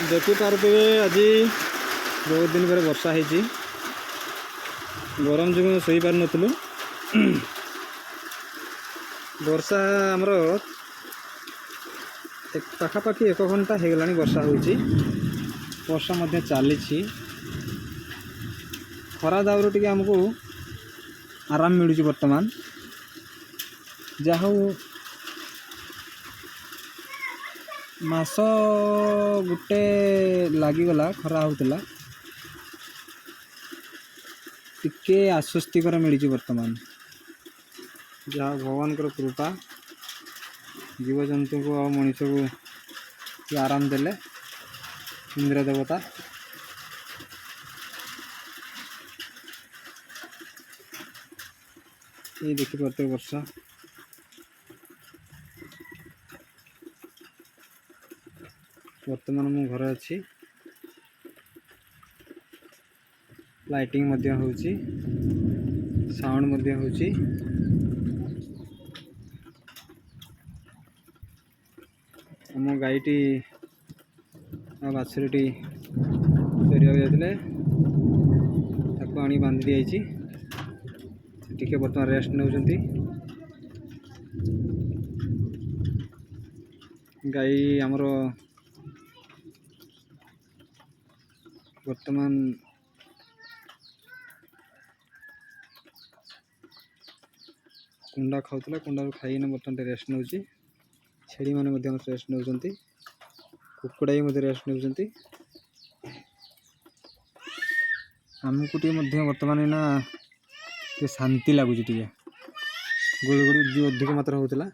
देखिपे आज बहुत दिन पर वर्षा होती गरम जो शई पार नु वर्षा आमर पाखापाखि 1 घंटा हो गला वर्षा होची वर्षा मध्य चली खरा दाउर टी आमको आराम मिलूँ बर्तमान जाहू मास गुटे लगिगला खरा होता टिके आश्वस्तिकर मिली बर्तमान जहाँ भगवान कृपा जीवजंतु को मनीष को आराम देले इंद्र देवता ये देखिपे वर्षा वर्तमान मु घर अच्छी लाइटिंग मध्य होची साउंड मध्य होची आम गाईटी बाछुरीटी चरिया जाते आनी बांधि दी टिके बर्तमान रेस्ट नौकरी गाई आमर वर्तमान कुंडा खाऊला कुंडा खाई बर्तमान रेस्ट नौ छेड़ी मैंने रेस्ट नौ कुकुड़ा भी रेस्ट नौ आमको बर्तमान ना शांति लगुच गुड़गुड़ी जो अधिक मात्रा होता